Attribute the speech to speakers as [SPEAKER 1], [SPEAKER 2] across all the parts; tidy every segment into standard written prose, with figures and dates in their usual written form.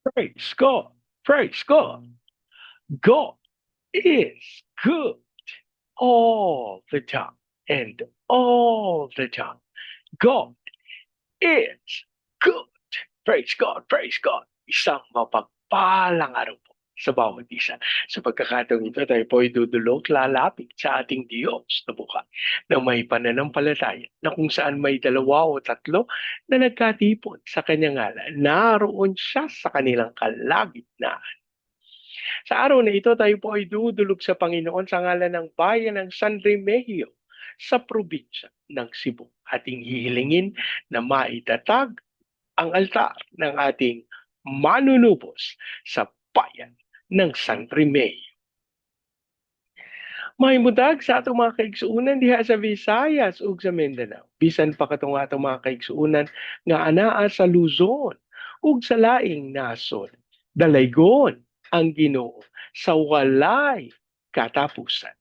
[SPEAKER 1] Praise God. Praise God. God is good all the time and all the time. God is good. Praise God. Praise God. Isang mapagpalang araw po sa bawat isa. Sa pagkakataong ito, tayo po ay dudulog lalapit sa ating Diyos na buhay na may pananampalataya na kung saan may dalawa o tatlo na nagkatipon sa kanyang ngalan. Naroon siya sa kanilang kalagitnaan. Sa araw na ito, tayo po ay dudulog sa Panginoon sa ngalan ng bayan ng San Remigio sa probinsya ng Cebu. Ating hihilingin na maitatag ang altar ng ating manunubos sa bayan ng San Remigio. Mahimutag sa atong mga kaigsuunan diha sa Visayas ug sa Mindanao. Bisan pa katong atong mga kaigsuunan nga anaa sa Luzon ug sa laing nasod. Dalaygon ang Ginoo sa walay katapusan.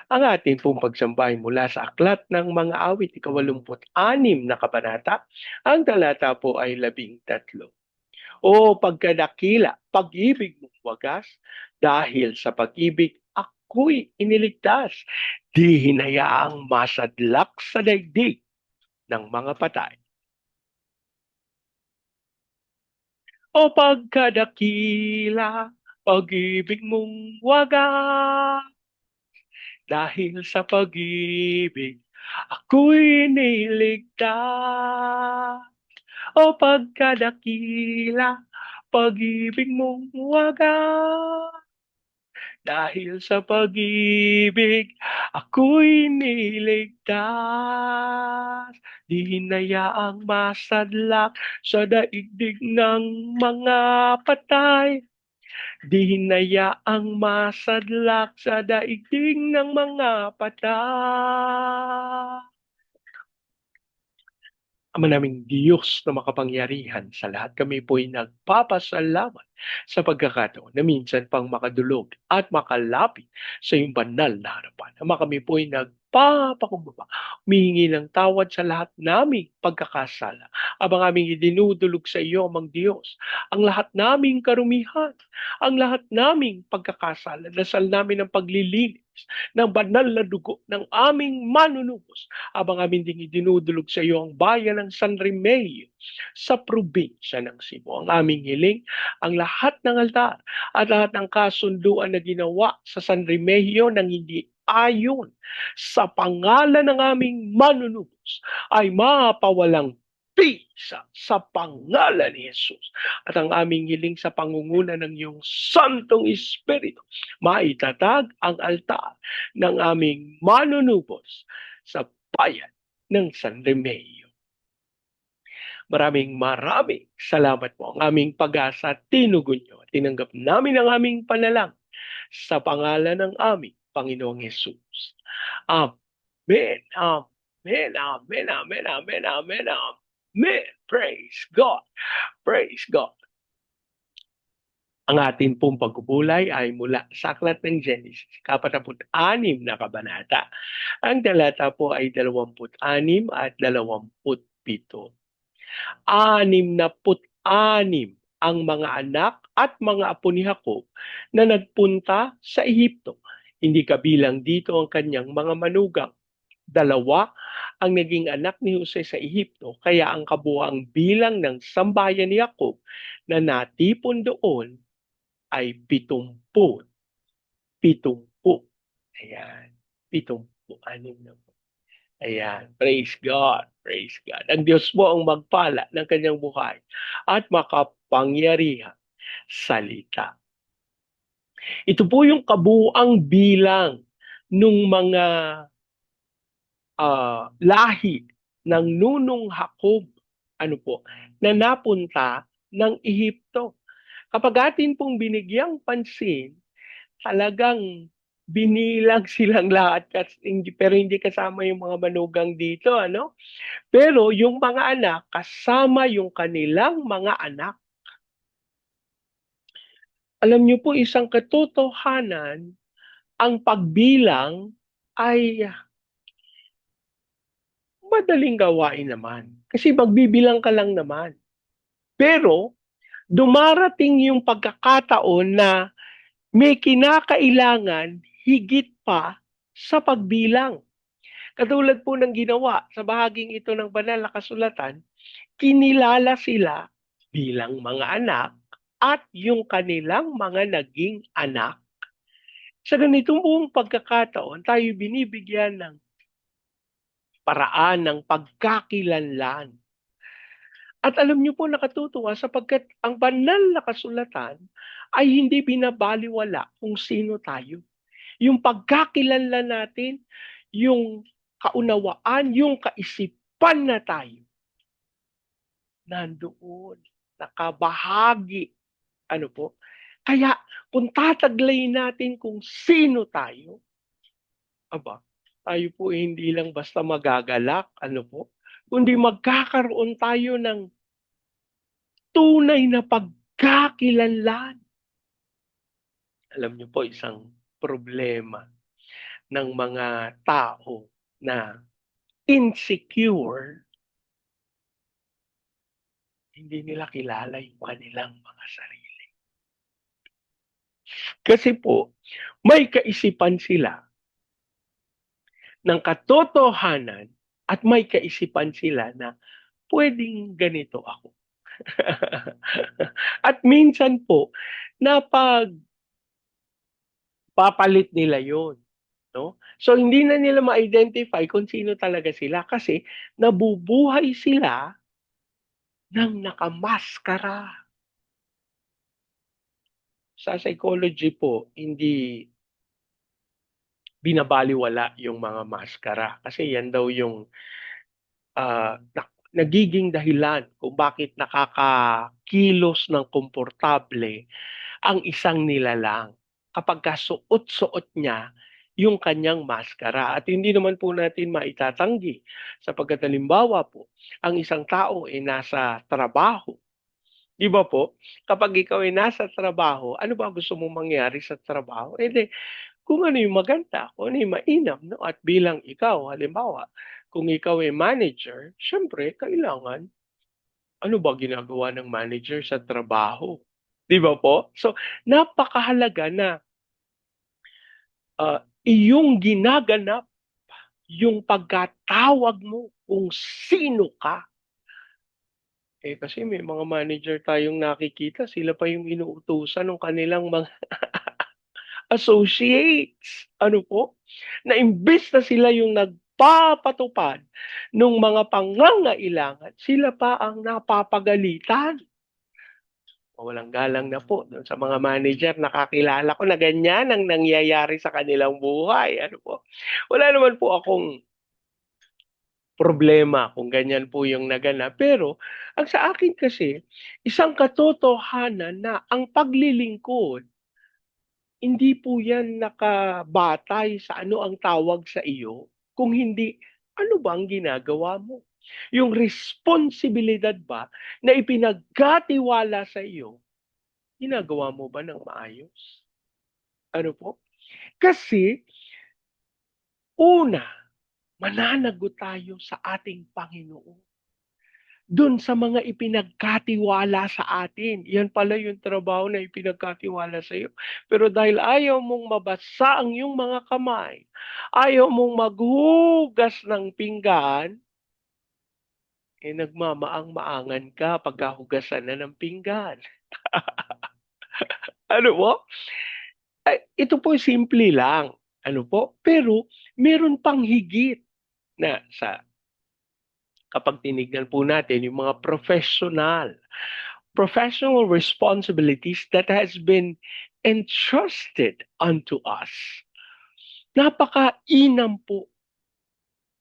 [SPEAKER 1] Ang ating pong pagsambahay mula sa aklat ng mga awit, ika-86 na kabanata, ang talata po ay 13. O pagkadakila, pag-ibig mong wagas, dahil sa pag-ibig ako'y iniligtas. Di hinayaang masadlak sa daigdig ng mga patay. O pagkadakila, pag-ibig mong wagas, dahil sa pag-ibig ako'y iniligtas. O pagkadakila, pag-ibig mong wagas, dahil sa pag-ibig, ako'y niligtas. Di hinayaang masadlak sa daigdig ng mga patay. Di hinayaang masadlak sa daigdig ng mga patay. Ama naming Diyos na makapangyarihan sa lahat, kami po'y nagpapasalamat sa pagkakataon na minsan pang makadulog at makalapit sa iyong banal na harapan. Ama, kami po'y nagpapakumbaba, humihingi ng tawad sa lahat naming pagkakasala. Abang aming idinudulog sa iyo, amang Diyos, ang lahat naming karumihan, ang lahat naming pagkakasala, dasal namin ang paglilinis ng banal na dugo ng aming manunubos abang amin ding idinudulog sa iyo ang bayan ng San Remigio sa probinsya ng Cebu. Ang aming hiling, ang lahat ng altar at lahat ng kasunduan na ginawa sa San Remigio nang hindi ayon sa pangalan ng aming manunubos ay mapawalang pisa sa pangalan ni Jesus. At ang aming hiling sa pangunguna ng iyong Santong Espiritu, maitatag ang altar ng aming manunubos sa bayan ng San Remigio. Maraming salamat po. Ang aming pag-asa, tinugon nyo. Tinanggap namin ang aming panalang sa pangalan ng aming Panginoong Yesus. Amen. Amen. Amen. Amen. Amen. Amen. Amen. Praise God. Praise God. Ang ating pong pagpupulay ay mula sa aklat ng Genesis, 46 na kabanata. Ang talata po ay 26 at 27. 66 ang mga anak at mga apo ni Jacob na nagpunta sa Ehipto. Hindi kabilang dito ang kanyang mga manugang. 2 ang naging anak ni Jose sa Ehipto, kaya ang kabuang bilang ng sambayan ni Jacob na natipon doon ay 70. 70. Ayan. 76 na po. Ayan. Praise God. Praise God. Ang Diyos po ang magpala ng kanyang buhay at makapangyarihan salita. Ito po yung kabuang bilang ng mga lahi ng nunong Jacob, ano po, na napunta ng Ehipto. Kapag atin pong binigyang pansin, talagang binilang silang lahat pero hindi kasama yung mga manugang dito, ano? Pero yung mga anak kasama yung kanilang mga anak. Alam niyo po isang katotohanan, ang pagbilang ay madaling gawain naman. Kasi magbibilang ka lang naman. Pero Dumarating yung pagkakataon na may kinakailangan higit pa sa pagbilang. Katulad po ng ginawa sa bahaging ito ng banal na kasulatan, kinilala sila bilang mga anak at yung kanilang mga naging anak. Sa ganitong buong pagkakataon, tayo binibigyan ng paraan ng pagkakilanlan. At alam niyo po nakatutuwa sapagkat ang banal na kasulatan ay hindi binabaliwala kung sino tayo. Yung pagkakilanlan natin, yung kaunawaan, yung kaisipan na tayo, nandoon, nakabahagi. Ano po? Kaya kung tataglayin natin kung sino tayo, aba, tayo po hindi lang basta magagalak, ano po, kundi magkakaroon tayo ng tunay na pagkakilanlan. Alam niyo po, isang problema ng mga tao na insecure, hindi nila kilala yung kanilang mga sarili. Kasi po, may kaisipan sila ng katotohanan at may kaisipan sila na pwedeng ganito ako. At minsan po, napagpapalit nila yon. No? So hindi na nila ma-identify kung sino talaga sila kasi nabubuhay sila ng nakamaskara. Sa psychology po, hindi binabaliwala yung mga maskara kasi yan daw yung nagiging dahilan kung bakit nakakakilos ng komportable ang isang nilalang kapag kasuot-suot niya yung kanyang maskara. At hindi naman po natin maitatanggi sapagkat halimbawa po, ang isang tao ay nasa trabaho. Di ba po? Kapag ikaw ay nasa trabaho, ano ba gusto mong mangyari sa trabaho? Eh di, kung ano yung maganda, kung ano yung mainam, no? At bilang ikaw, halimbawa, kung ikaw ay manager, syempre, kailangan, ano ba ginagawa ng manager sa trabaho? Di ba po? So, napakahalaga na iyong ginaganap yung pagkatawag mo kung sino ka. Eh kasi may mga manager tayong nakikita, sila pa yung inuutusan ng kanilang mga associates. Ano po? Na imbes na sila yung nagpapatupad ng mga pangangailangan, sila pa ang napapagalitan. Walang galang na po dun sa mga manager, nakakilala ko na ganyan ang nangyayari sa kanilang buhay. Ano po? Wala naman po akong problema kung ganyan po yung naganap. Pero ang sa akin kasi, isang katotohanan na ang paglilingkod, hindi po yan nakabatay sa ano ang tawag sa iyo, kung hindi ano ba ang ginagawa mo. Yung responsibilidad ba na ipinagkatiwala sa iyo, ginagawa mo ba ng maayos? Ano po? Kasi, una, mananagot tayo sa ating Panginoon dun sa mga ipinagkatiwala sa atin. Yan pala yung trabaho na ipinagkatiwala sa iyo. Pero dahil ayaw mong mabasa ang iyong mga kamay, ayaw mong maghugas ng pinggan, eh nagmamaang-maangan ka pagkahugasan na ng pinggan. Ano po? Ay, ito po simple lang. Ano po? Pero meron pang higit na kapag tinignan po natin yung mga professional responsibilities that has been entrusted unto us. Napakainam po,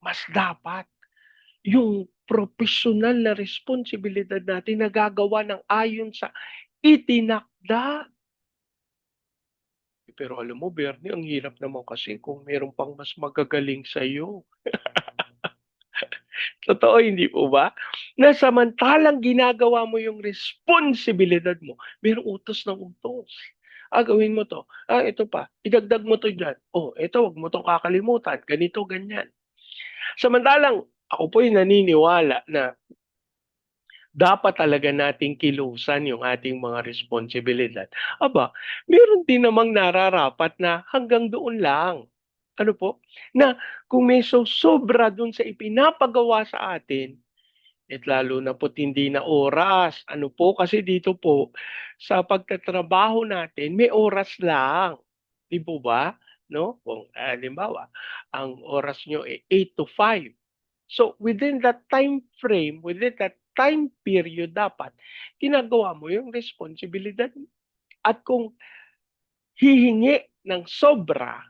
[SPEAKER 1] mas dapat yung professional na responsibilidad natin na gagawa ng ayon sa itinakda. Pero alam mo, Bernie, ang hirap naman kasi kung meron pang mas magagaling sa iyo. Totoo, hindi po ba? Na samantalang ginagawa mo yung responsibilidad mo, mayroong utos ng utos. Gawin mo to. Ito pa. Idagdag mo to dyan. Ito, wag mo tong kakalimutan. Ganito, ganyan. Samantalang, ako po'y naniniwala na dapat talaga nating kilusan yung ating mga responsibilidad. Aba, meron din namang nararapat na hanggang doon lang. Ano po? Na kung may sobra dun sa ipinapagawa sa atin, at lalo na po't hindi na oras. Ano po, kasi dito po, sa pagtatrabaho natin, may oras lang. Di po ba? No? Kung halimbawa, ang oras nyo ay 8 to 5. So within that time frame, within that time period dapat ginagawa mo yung responsibilidad. At kung hihingi ng sobra,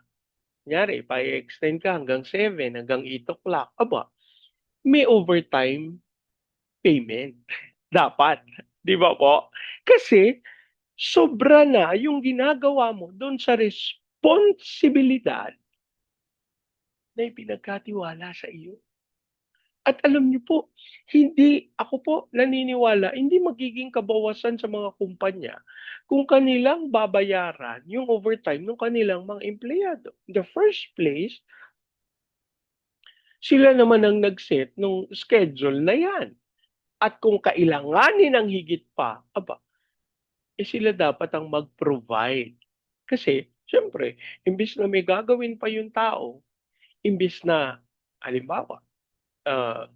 [SPEAKER 1] kunyari pa-extend ka hanggang 7, hanggang 8 o'clock, aba, may overtime payment. Dapat. Di ba po? Kasi sobra na yung ginagawa mo doon sa responsibilidad na ipinagkatiwala sa iyo. At alam niyo po, hindi ako po naniniwala, hindi magiging kabawasan sa mga kumpanya kung kanilang babayaran yung overtime ng kanilang mga empleyado. In the first place, sila naman ang nag-set ng schedule na yan. At kung kailanganin ng higit pa, aba, sila dapat ang mag-provide. Kasi, siyempre, imbis na may gagawin pa yung tao, imbis na, halimbawa, ah,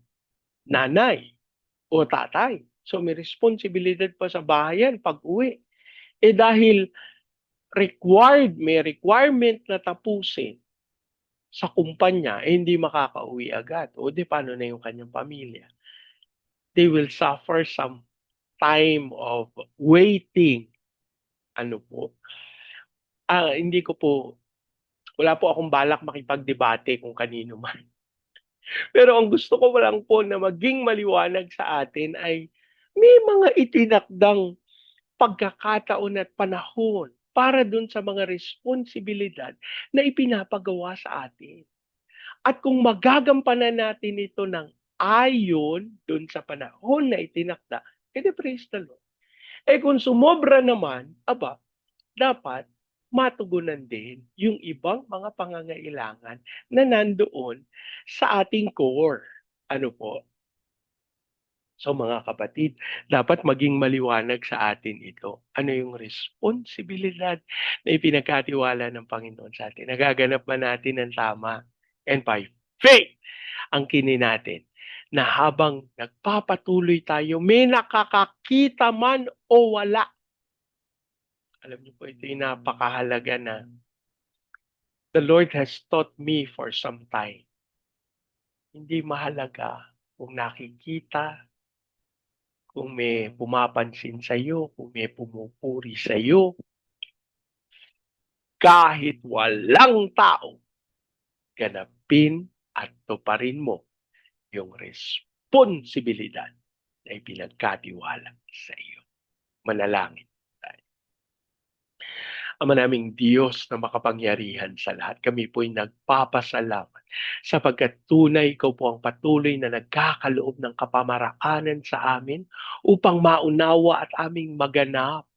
[SPEAKER 1] nanay o tatay. So may responsibilidad pa sa bahayan pag-uwi. Dahil may requirement na tapusin sa kumpanya, hindi makakauwi agad. O di paano na yung kanyang pamilya? They will suffer some time of waiting. Ano po? Hindi ko po, wala po akong balak makipagdebate kung kanino man. Pero ang gusto ko lang po na maging maliwanag sa atin ay may mga itinakdang pagkakataon at panahon para dun sa mga responsibilidad na ipinapagawa sa atin. At kung magagampanan natin ito ng ayon dun sa panahon na itinakda, edi praise the Lord. Kung sumobra naman, aba, dapat matugunan din yung ibang mga pangangailangan na nandoon sa ating core. Ano po? So mga kapatid, dapat maging maliwanag sa atin ito. Ano yung responsibilidad na ipinagkatiwala ng Panginoon sa atin? Nagaganap ba natin ng tama? And by faith, ang kinin natin na habang nagpapatuloy tayo, may nakakakita man o wala. Alam niyo po, ito yung napakahalaga na the Lord has taught me for some time. Hindi mahalaga kung nakikita, kung may pumapansin sa iyo, kung may pumupuri sa iyo, kahit walang tao, ganapin at tuparin mo yung responsibilidad na ipinagkatiwala sa iyo. Manalangin tayo. Ama naming Diyos na makapangyarihan sa lahat, kami po'y nagpapasalamat sapagkat tunay ikaw po ang patuloy na nagkakaloob ng kapamaraanan sa amin upang maunawa at aming maganap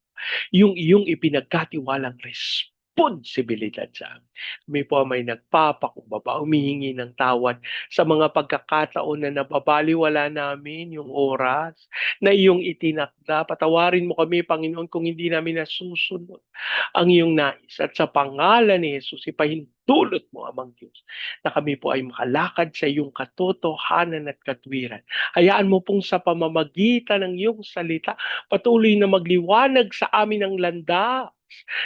[SPEAKER 1] yung iyong ipinagkatiwalang responsibilidad sa amin. Kami po may nagpapakumbaba, humihingi ng tawad sa mga pagkakataon na nababaliwala namin yung oras na iyong itinakda. Patawarin mo kami, Panginoon, kung hindi namin nasusunod ang iyong nais. At sa pangalan ni Jesus, ipahintulot mo, Amang Diyos, na kami po ay makalakad sa iyong katotohanan at katwiran. Hayaan mo pong sa pamamagitan ng iyong salita, patuloy na magliwanag sa amin ang landas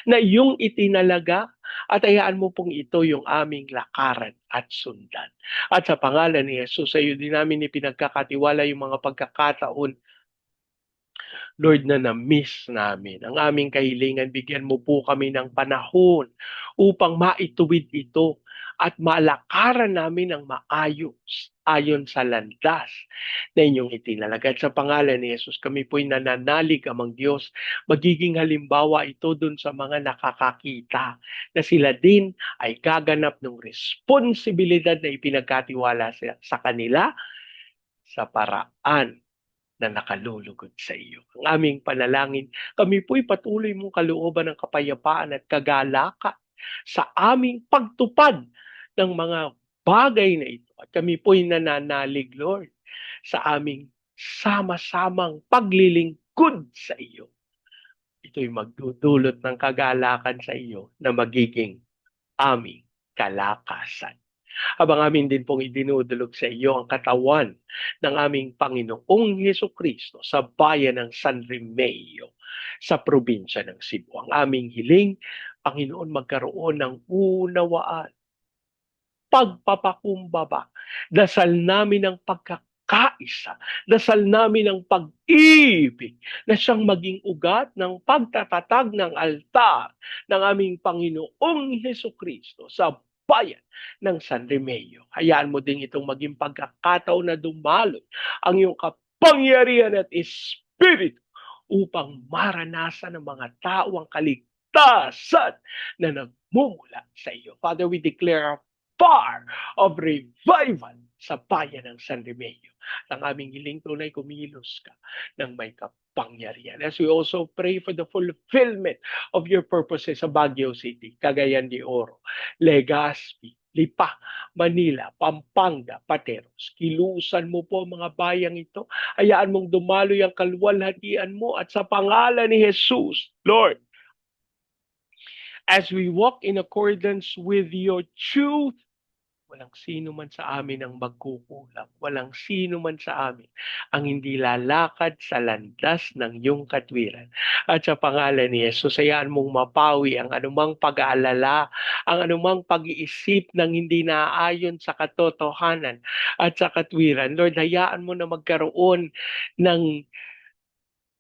[SPEAKER 1] na iyong itinalaga at hayaan mo pong ito yung aming lakaran at sundan. At sa pangalan ni Jesus, sa iyo din namin ipinagkakatiwala yung mga pagkakataon, Lord, na na-miss namin. Ang aming kahilingan, bigyan mo po kami ng panahon upang maituwid ito at malakaran namin ng maayos ayon sa landas na inyong itinalaga. At sa pangalan ni Jesus, kami po'y nananalig, Amang Diyos. Magiging halimbawa ito dun sa mga nakakakita na sila din ay gaganap ng responsibilidad na ipinagkatiwala sa kanila sa paraan na nakalulugod sa iyo. Ang aming panalangin, kami po'y patuloy mong kalooban ng kapayapaan at kagalakan sa aming pagtupad ng mga bagay na ito. At kami po'y nananalig, Lord, sa aming sama-samang paglilingkod sa iyo. Ito'y magdudulot ng kagalakan sa iyo na magiging aming kalakasan. Habang amin din pong idinudulog sa iyo ang katawan ng aming Panginoong Hesukristo sa bayan ng San Remigio sa probinsya ng Cebu. Ang aming hiling, Panginoon, magkaroon ng unawaan, pagpapakumbaba. Dasal namin ang pagkakaisa. Dasal namin ang pag-ibig na siyang maging ugat ng pagtatatag ng altar ng aming Panginoong Hesukristo sa bayan ng San Remigio. Hayaan mo din itong maging pagkakataon na dumaloy ang iyong kapangyarihan at espiritu upang maranasan ng mga tao ang kaligtasan na nagmumula sa iyo. Father, we declare far of revival sa bayan ng San Remigio. Ang aming hiling tunay kumilos ka ng may kapangyarihan. As we also pray for the fulfillment of your purposes sa Baguio City, Cagayan de Oro, Legazpi, Lipa, Manila, Pampanga, Pateros. Kilusan mo po mga bayang ito. Hayaan mong dumaloy ang kaluwalhatian mo at sa pangalan ni Jesus, Lord, as we walk in accordance with your truth, walang sino man sa amin ang magkukulang. Walang sino man sa amin ang hindi lalakad sa landas ng iyong katwiran. At sa pangalan ni Jesus, hayaan mong mapawi ang anumang pag-aalala, ang anumang pag-iisip ng hindi naaayon sa katotohanan at sa katwiran. Lord, hayaan mo na magkaroon ng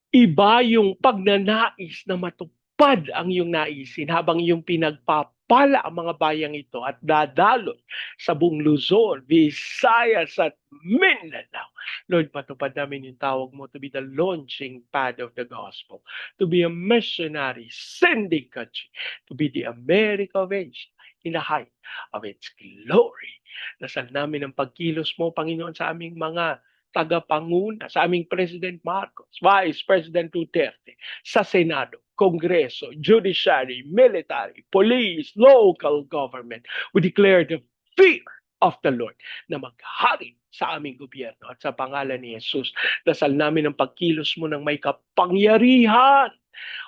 [SPEAKER 1] iba yung pagnanais na matupad ang iyong naisin habang iyong pinagpapala ang mga bayang ito at dadaloy sa buong Luzon, Visayas at Mindanao. Lord, patupad namin yung tawag mo to be the launching pad of the gospel, to be a missionary sending country, to be the America of Asia in the height of its glory. Dasal namin ang pagkilos mo, Panginoon, sa aming mga tagapanguna, sa aming President Marcos, Vice President Duterte, sa Senado, Kongreso, Judiciary, Military, Police, Local Government. We declare the fear of the Lord na maghari sa aming gobyerno. At sa pangalan ni Jesus, dasal namin ang pagkilos mo ng may kapangyarihan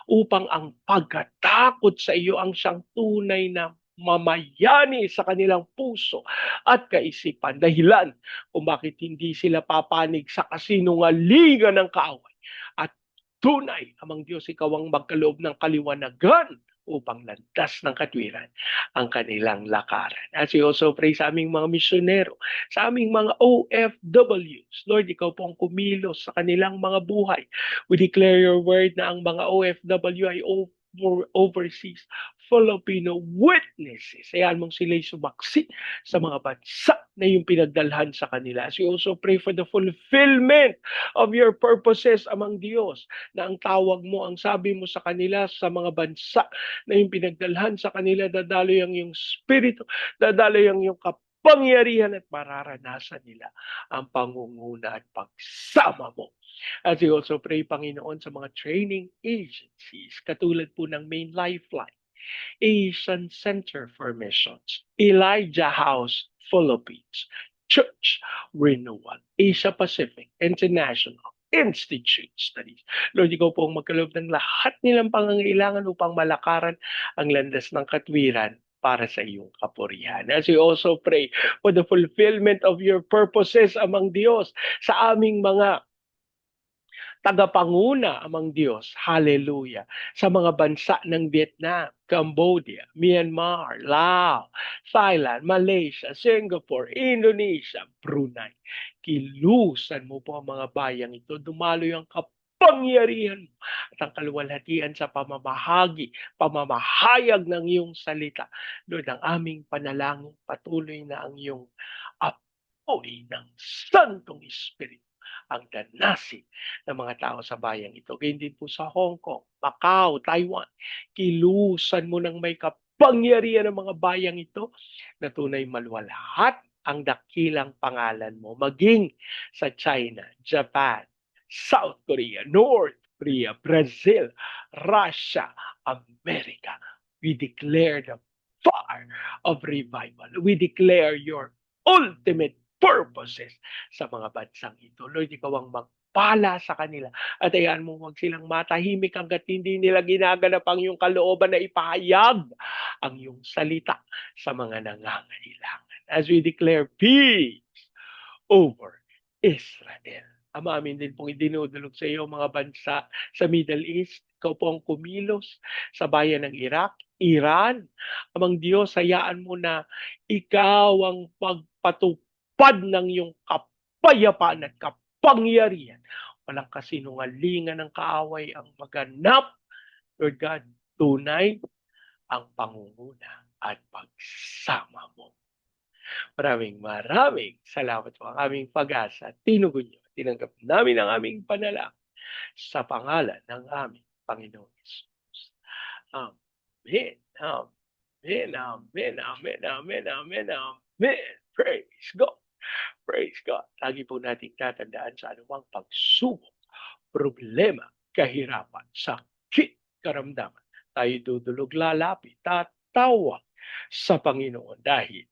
[SPEAKER 1] upang ang pagkatakot sa iyo ang siyang tunay na mamayani sa kanilang puso at kaisipan. Dahilan kung bakit hindi sila papanig sa kasinungalingan ng kaaway. At tunay, amang Diyos, ikaw ang magkaloob ng kaliwanagan upang landas ng katwiran ang kanilang lakaran. As we also pray sa aming mga misyonero, sa aming mga OFWs, Lord, ikaw po ang kumilos sa kanilang mga buhay. We declare your word na ang mga OFW ay overseas Filipino witnesses. Ayan mong sila'y sumaksi sa mga bansa na yung pinagdalhan sa kanila. As we also pray for the fulfillment of your purposes among Diyos, na ang tawag mo, ang sabi mo sa kanila sa mga bansa na yung pinagdalhan sa kanila, dadaloy ang yung spirito, dadaloy ang yung kapangyarihan at mararanasan nila ang pangunguna at pagsama mo. As we also pray, Panginoon, sa mga training agencies, katulad po ng Main Lifeline, Asian Center for Missions, Elijah House, Philippines, Church Renewal, Asia Pacific International Institute Studies. Lord, ikaw po ang magkaloob ng lahat nilang pangangailangan upang malakaran ang landas ng katwiran para sa iyong kapurihan. As we also pray for the fulfillment of your purposes among Diyos sa aming mga tagapanguna amang Diyos, hallelujah, sa mga bansa ng Vietnam, Cambodia, Myanmar, Laos, Thailand, Malaysia, Singapore, Indonesia, Brunei. Kilusan mo po ang mga bayang ito, dumaloy ang kapangyarihan mo at ang kaluwalhatian sa pamamahayag ng iyong salita. Lord, ang aming panalangin, patuloy na ang iyong apoy ng Santong Espiritu ang danasin ng mga tao sa bayang ito. Gayun din po sa Hong Kong, Macau, Taiwan. Kilusan mo ng may kapangyarihan ng mga bayang ito na tunay maluwalhat ang dakilang pangalan mo. Maging sa China, Japan, South Korea, North Korea, Brazil, Russia, America. We declare the fire of revival. We declare your ultimate purposes sa mga bansang ito. Lord, ikaw ang pagpapala sa kanila at hayaan mo wag silang matahimik hangga't hindi nila ginaganap ang iyong kalooban na ipahayag ang iyong salita sa mga nangangailangan. As we declare peace over Israel. Ama, amin din pong idinudulog sa iyo mga bansa sa Middle East. Ikaw po ang kumilos sa bayan ng Iraq, Iran. Amang Diyos, hayaan mo na ikaw ang pagpatupad ng iyong kapayapaan at kapangyarihan. Walang kasinungalingan ng kaaway ang maganap. Lord God, tunay ang pangunguna at pagsama mo. Maraming salamat po ang aming pag-asa. Tinugon niyo, tinanggap namin ang aming panalangin sa pangalan ng aming Panginoong Hesus. Amen. Amen. Amen. Amen. Amen. Amen. Amen. Praise God. Praise God. Lagi po nating tatandaan sa anumang pagsubok, problema, kahirapan, sakit, karamdaman. Tayo dudulog lalapit, tatawag sa Panginoon dahil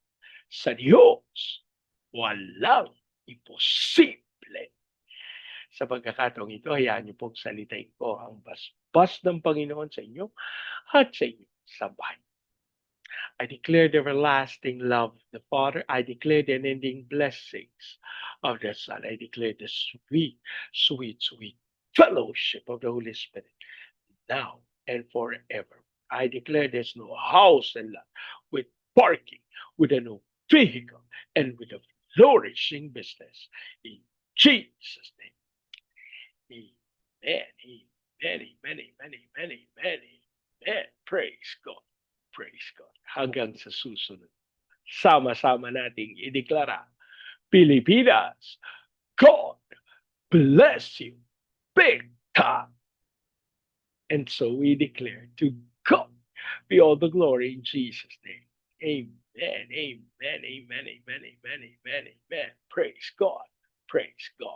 [SPEAKER 1] sa Diyos, walang imposible. Sa pagkakataong ito, hayaan niyo pong salitain ko ang basbas ng Panginoon sa inyo at sa inyong sabay. I declare the everlasting love of the Father. I declare the unending blessings of the Son. I declare the sweet, sweet, sweet fellowship of the Holy Spirit now and forever. I declare there's no house and lot with parking, with a new vehicle, and with a flourishing business. In Jesus' name. Amen. Amen. Amen. Amen. Amen. Amen. Amen. Praise God. Praise God. Hanggang sa susunod. Sama-sama nating ideklara, Pilipinas, God bless you big time. And so we declare to God be all the glory in Jesus' name. Amen, amen, amen, amen, amen, amen, amen. Praise God, praise God.